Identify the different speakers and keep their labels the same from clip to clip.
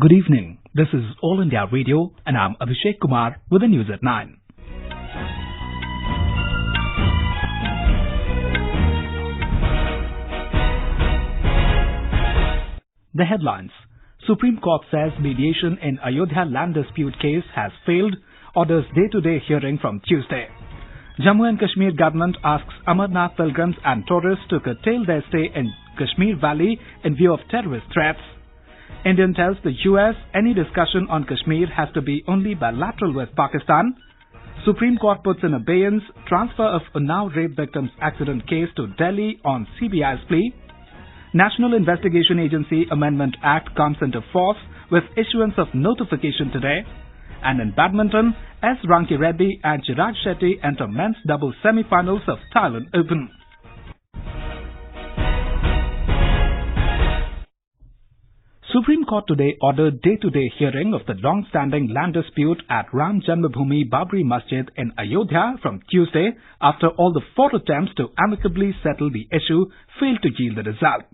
Speaker 1: Good evening. This is All India Radio and I'm Abhishek Kumar with the news at 9. The headlines. Supreme Court says mediation in Ayodhya land dispute case has failed, orders day-to-day hearing from Tuesday. Jammu and Kashmir Government asks Amarnath pilgrims and tourists to curtail their stay in Kashmir Valley in view of terrorist threats. Indian tells the US any discussion on Kashmir has to be only bilateral with Pakistan. Supreme Court puts in abeyance transfer of Unnao rape victims accident case to Delhi on CBI's plea. National Investigation Agency Amendment Act comes into force with issuance of notification today. And in badminton, Rankireddy and Chirag Shetty enter men's doubles semifinals of Thailand Open. Supreme Court today ordered day-to-day hearing of the long-standing land dispute at Ram Janmabhoomi Babri Masjid in Ayodhya from Tuesday after all the 4 attempts to amicably settle the issue failed to yield the result.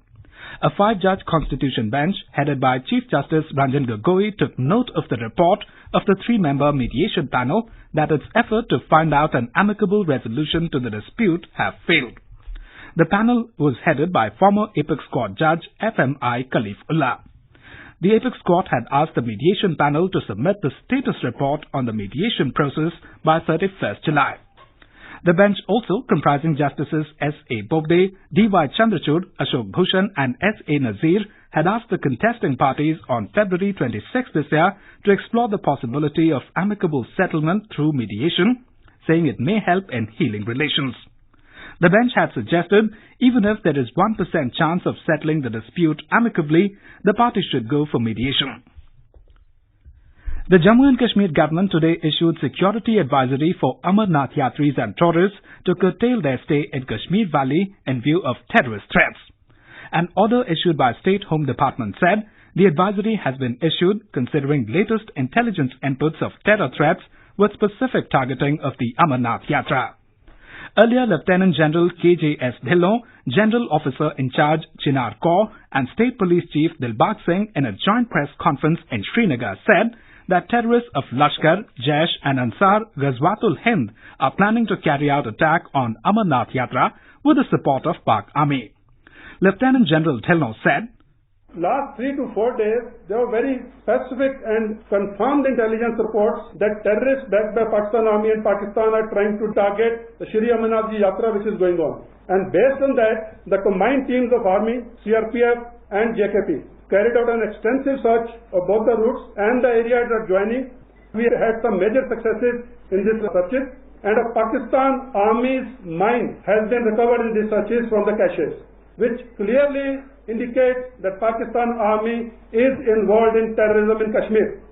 Speaker 1: A 5-judge constitution bench headed by Chief Justice Ranjan Gogoi took note of the report of the 3-member mediation panel that its effort to find out an amicable resolution to the dispute have failed. The panel was headed by former Apex Court Judge FMI Khalifullah. The Apex Court had asked the mediation panel to submit the status report on the mediation process by 31st July. The bench, also comprising Justices S.A. Bobde, D.Y. Chandrachud, Ashok Bhushan and S.A. Nazir, had asked the contesting parties on February 26 this year to explore the possibility of amicable settlement through mediation, saying it may help in healing relations. The bench had suggested even if there is 1% chance of settling the dispute amicably, the parties should go for mediation. The Jammu and Kashmir government today issued security advisory for Amarnath Yatris and tourists to curtail their stay in Kashmir Valley in view of terrorist threats. An order issued by State Home Department said the advisory has been issued considering latest intelligence inputs of terror threats with specific targeting of the Amarnath Yatra. Earlier, Lieutenant General K.J.S. Dhillon, General Officer in Charge Chinar Kaur and State Police Chief Dilbag Singh in a joint press conference in Srinagar said that terrorists of Lashkar, Jaish and Ansar Ghazwatul Hind are planning to carry out attack on Amarnath Yatra with the support of Pak Army. Lieutenant General Dhillon said,
Speaker 2: Last 3 to 4 days, there were very specific and confirmed intelligence reports that terrorists backed by Pakistan Army and Pakistan are trying to target the Shri Amarnath Ji Yatra which is going on. And based on that, the combined teams of Army, CRPF and JKP carried out an extensive search of both the routes and the areas adjoining. We had some major successes in these searches and a Pakistan Army's mine has been recovered in these searches from the caches, which clearly indicates that Pakistan Army is involved in terrorism in Kashmir.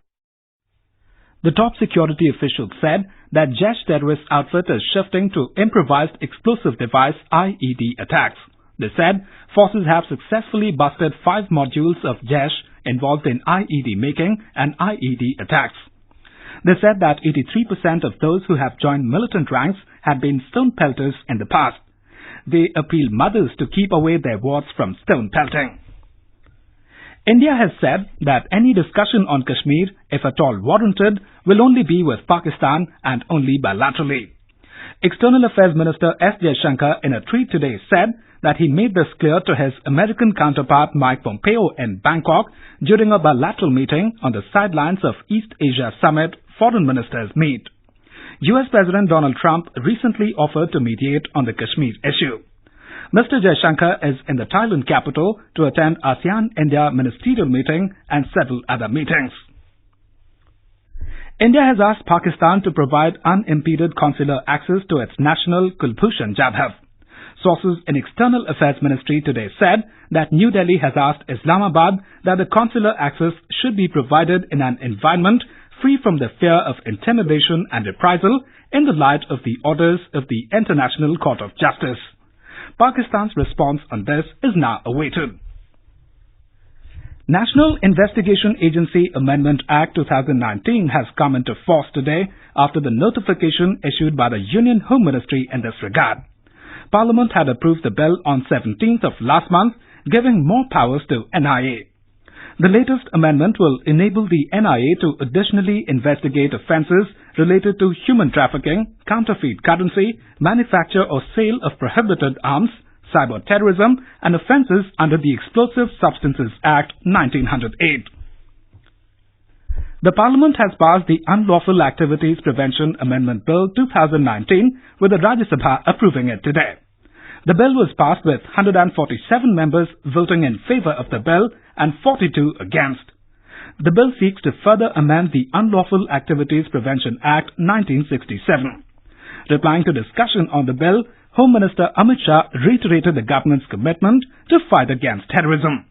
Speaker 1: The top security official said that Jaish terrorist outfit is shifting to improvised explosive device IED attacks. They said forces have successfully busted 5 modules of Jaish involved in IED making and IED attacks. They said that 83% of those who have joined militant ranks had been stone pelters in the past. They appeal mothers to keep away their wards from stone pelting. India has said that any discussion on Kashmir, if at all warranted, will only be with Pakistan and only bilaterally. External Affairs Minister S. Jaishankar in a tweet today said that he made this clear to his American counterpart Mike Pompeo in Bangkok during a bilateral meeting on the sidelines of East Asia Summit Foreign Ministers meet. US President Donald Trump recently offered to mediate on the Kashmir issue. Mr. Jaishankar is in the Thailand capital to attend ASEAN-India ministerial meeting and several other meetings. India has asked Pakistan to provide unimpeded consular access to its national Kulbhushan Jadhav. Sources in External Affairs Ministry today said that New Delhi has asked Islamabad that the consular access should be provided in an environment free from the fear of intimidation and reprisal in the light of the orders of the International Court of Justice. Pakistan's response on this is now awaited. National Investigation Agency Amendment Act 2019 has come into force today after the notification issued by the Union Home Ministry in this regard. Parliament had approved the bill on 17th of last month, giving more powers to NIA. The latest amendment will enable the NIA to additionally investigate offences related to human trafficking, counterfeit currency, manufacture or sale of prohibited arms, cyber terrorism and offences under the Explosive Substances Act 1908. The Parliament has passed the Unlawful Activities Prevention Amendment Bill 2019 with the Rajya Sabha approving it today. The bill was passed with 147 members voting in favour of the bill and 42 against. The bill seeks to further amend the Unlawful Activities Prevention Act 1967. Replying to discussion on the bill, Home Minister Amit Shah reiterated the government's commitment to fight against terrorism.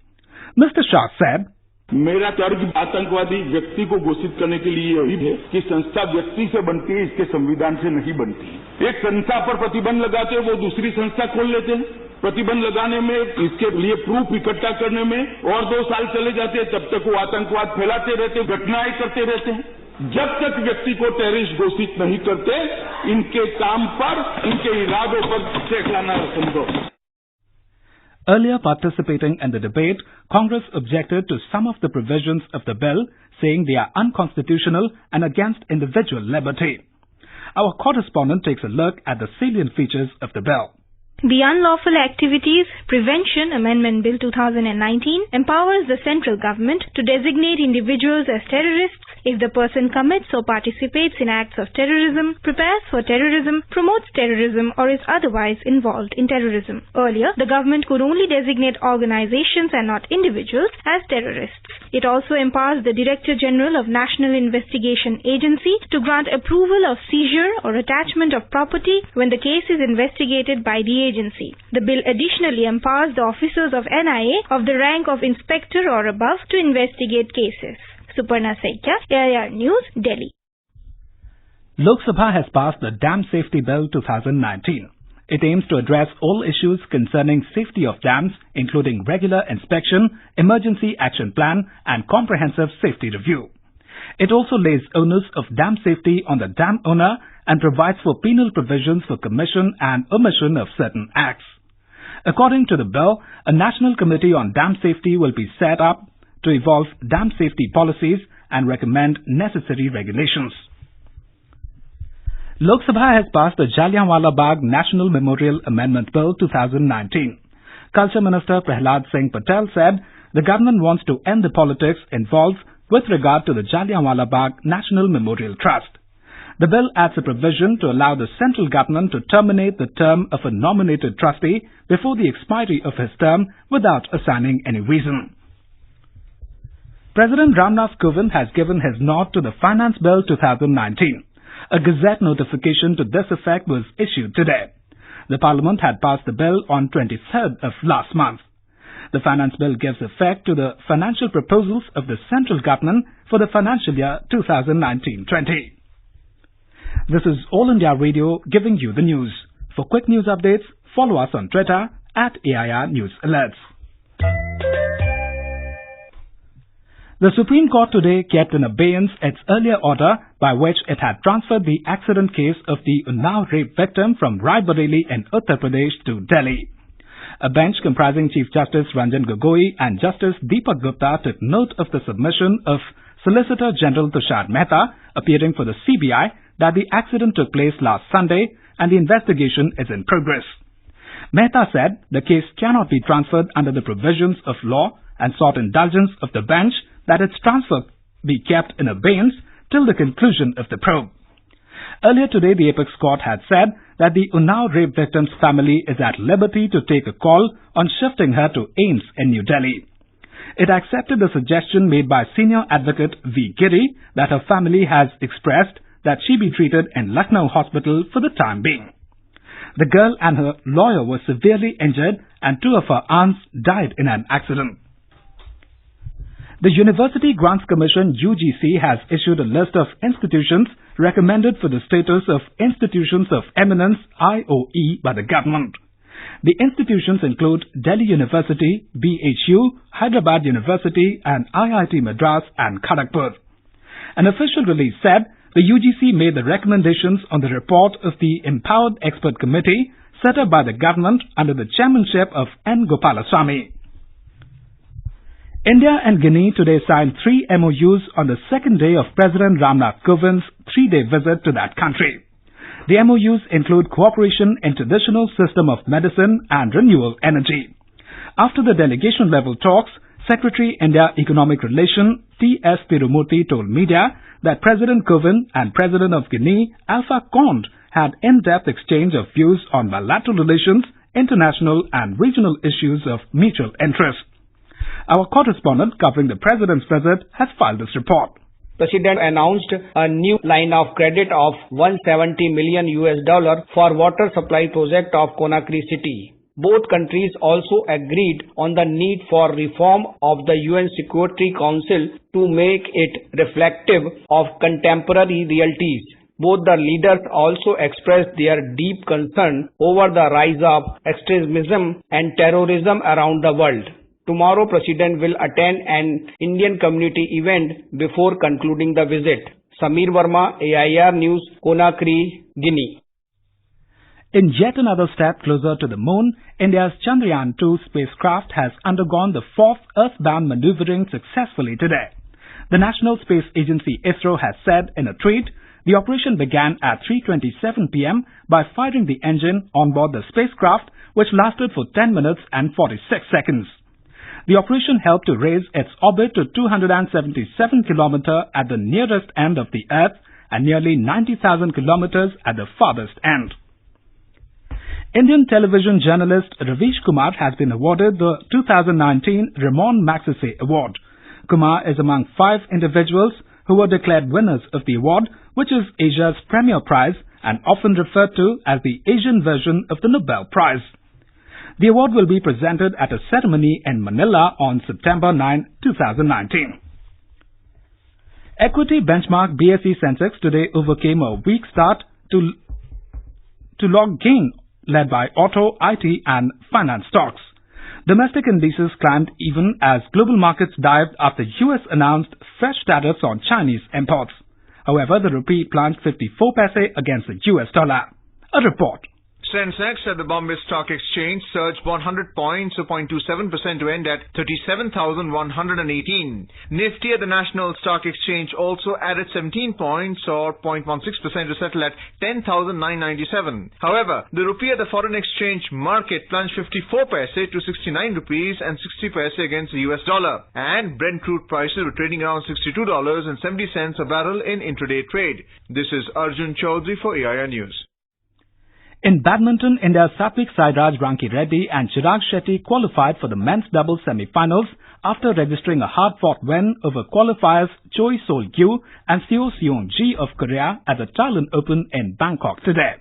Speaker 1: Mr. Shah said,
Speaker 3: मेरा तर्क आतंकवादी व्यक्ति को घोषित करने के लिए यही है कि संस्था व्यक्ति से बनती है, इसके संविधान से नहीं बनती। एक संस्था पर प्रतिबंध लगाते हैं, वो दूसरी संस्था खोल लेते हैं। प्रतिबंध लगाने में, इसके लिए प्रूफ इकट्ठा करने में और 2 साल चले जाते हैं, तब तक वो आतंकवाद फैलाते रहते, घटनाएं करते रहते हैं। जब तक व्यक्ति को टेररिस्ट घोषित नहीं करते, इनके काम पर, इनके इरादों पर चेक लाना संभव।
Speaker 1: Earlier participating in the debate, Congress objected to some of the provisions of the bill, saying they are unconstitutional and against individual liberty. Our correspondent takes a look at the salient features of the bill.
Speaker 4: The Unlawful Activities Prevention Amendment Bill 2019 empowers the central government to designate individuals as terrorists if the person commits or participates in acts of terrorism, prepares for terrorism, promotes terrorism, or is otherwise involved in terrorism. Earlier, the government could only designate organizations and not individuals as terrorists. It also empowers the Director General of National Investigation Agency to grant approval of seizure or attachment of property when the case is investigated by the agency. The bill additionally empowers the officers of NIA of the rank of inspector or above to investigate cases. Suparna Saikya, AIR News, Delhi.
Speaker 1: Lok Sabha has passed the Dam Safety Bill 2019. It aims to address all issues concerning safety of dams, including regular inspection, emergency action plan and comprehensive safety review. It also lays onus of dam safety on the dam owner and provides for penal provisions for commission and omission of certain acts. According to the bill, a National Committee on Dam Safety will be set up to evolve dam safety policies and recommend necessary regulations. Lok Sabha has passed the Jallianwala Bagh National Memorial Amendment Bill 2019. Culture Minister Prahlad Singh Patel said the government wants to end the politics involved with regard to the Jallianwala Bagh National Memorial Trust. The bill adds a provision to allow the central government to terminate the term of a nominated trustee before the expiry of his term without assigning any reason. President Ramnath Kovind has given his nod to the Finance Bill 2019. A Gazette notification to this effect was issued today. The Parliament had passed the bill on 23rd of last month. The Finance Bill gives effect to the financial proposals of the central government for the financial year 2019-20. This is All India Radio giving you the news. For quick news updates, follow us on Twitter at AIR News Alerts. The Supreme Court today kept in abeyance its earlier order by which it had transferred the accident case of the Unnao rape victim from Raebareli in Uttar Pradesh to Delhi. A bench comprising Chief Justice Ranjan Gogoi and Justice Deepak Gupta took note of the submission of Solicitor General Tushar Mehta, appearing for the CBI, that the accident took place last Sunday and the investigation is in progress. Mehta said the case cannot be transferred under the provisions of law and sought indulgence of the bench that its transfer be kept in abeyance till the conclusion of the probe. Earlier today, the Apex Court had said that the Unnao rape victim's family is at liberty to take a call on shifting her to AIIMS in New Delhi. It accepted the suggestion made by senior advocate V. Giri that her family has expressed that she be treated in Lucknow Hospital for the time being. The girl and her lawyer were severely injured and 2 of her aunts died in an accident. The University Grants Commission UGC has issued a list of institutions recommended for the status of Institutions of Eminence IOE by the government. The institutions include Delhi University, BHU, Hyderabad University and IIT Madras and Kharagpur. An official release said the UGC made the recommendations on the report of the Empowered Expert Committee set up by the government under the chairmanship of N. Gopalaswamy. India and Guinea today signed 3 MOUs on the second day of President Ramnath Kovind's 3-day visit to that country. The MOUs include cooperation in traditional system of medicine and renewable energy. After the delegation-level talks, Secretary India Economic Relation T.S. Tirumurthy told media that President Kovind and President of Guinea Alpha Conde had in-depth exchange of views on bilateral relations, international and regional issues of mutual interest. Our correspondent covering the President's visit has filed this report.
Speaker 5: President announced a new line of credit of $170 million for water supply project of Conakry city. Both countries also agreed on the need for reform of the UN Security Council to make it reflective of contemporary realities. Both the leaders also expressed their deep concern over the rise of extremism and terrorism around the world. Tomorrow, President will attend an Indian community event before concluding the visit. Samir Verma, AIR News, Conakry, Guinea.
Speaker 1: In yet another step closer to the moon, India's Chandrayaan-2 spacecraft has undergone the 4th earthbound maneuvering successfully today. The National Space Agency ISRO has said in a tweet, the operation began at 3:27 p.m. by firing the engine on board the spacecraft, which lasted for 10 minutes and 46 seconds. The operation helped to raise its orbit to 277 kilometers at the nearest end of the Earth and nearly 90,000 kilometers at the farthest end. Indian television journalist Ravish Kumar has been awarded the 2019 Ramon Magsaysay Award. Kumar is among 5 individuals who were declared winners of the award, which is Asia's premier prize and often referred to as the Asian version of the Nobel Prize. The award will be presented at a ceremony in Manila on September 9, 2019. Equity benchmark BSE Sensex today overcame a weak start to log gain led by auto, IT and finance stocks. Domestic indices climbed even as global markets dived after US announced fresh tariffs on Chinese imports. However, the rupee plunged 54 paise against the US dollar. A report.
Speaker 6: Sensex at the Bombay Stock Exchange surged 100 points or 0.27% to end at 37,118. Nifty at the National Stock Exchange also added 17 points or 0.16% to settle at 10,997. However, the rupee at the foreign exchange market plunged 54 paise to 69 rupees and 60 paise against the US dollar. And Brent crude prices were trading around $62.70 a barrel in intraday trade. This is Arjun Chaudhary for AIR News.
Speaker 1: In badminton, India's Satvik Sairaj Rankireddy and Chirag Shetty qualified for the men's doubles semi-finals after registering a hard-fought win over qualifiers Choi Sol-gyu and Seo Seong-ji of Korea at the Thailand Open in Bangkok today.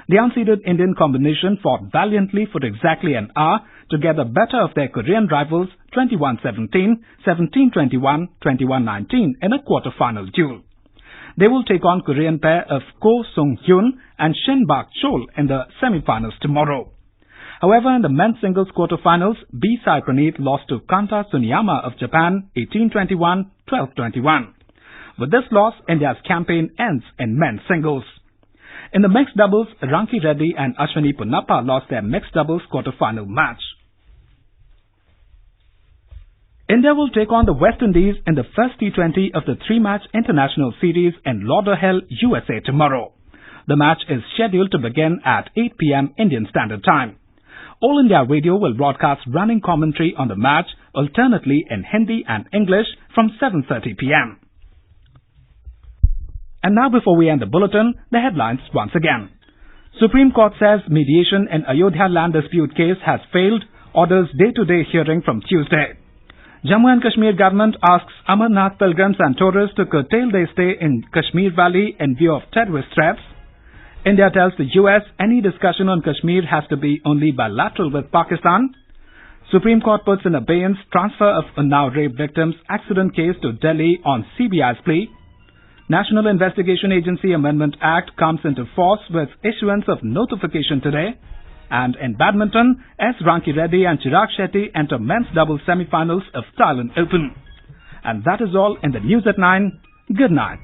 Speaker 1: The unseeded Indian combination fought valiantly for exactly an hour to get the better of their Korean rivals 21-17, 17-21, 21-19 in a quarter-final duel. They will take on Korean pair of Ko Sung-hyun and Shin Bak-chol in the semi-finals tomorrow. However, in the men's singles quarter-finals, B. Sai Praneeth lost to Kanta Tsuneyama of Japan 18-21, 12-21. With this loss, India's campaign ends in men's singles. In the mixed doubles, Rankireddy and Ashwini Ponnappa lost their mixed doubles quarter-final match. India will take on the West Indies in the first T20 of the 3-match international series in Lauderhill, USA tomorrow. The match is scheduled to begin at 8 p.m. Indian Standard Time. All India Radio will broadcast running commentary on the match alternately in Hindi and English from 7:30 p.m. And now, before we end the bulletin, the headlines once again. Supreme Court says mediation in Ayodhya land dispute case has failed, orders day-to-day hearing from Tuesday. Jammu and Kashmir Government asks Amarnath pilgrims and tourists to curtail their stay in Kashmir Valley in view of terrorist threats. India tells the US any discussion on Kashmir has to be only bilateral with Pakistan. Supreme Court puts in abeyance transfer of Unnao rape victims accident case to Delhi on CBI's plea. National Investigation Agency Amendment Act comes into force with issuance of notification today. And in badminton, S. Rankireddy and Chirag Shetty enter men's doubles semi-finals of Thailand Open. And that is all in the News at 9. Good night.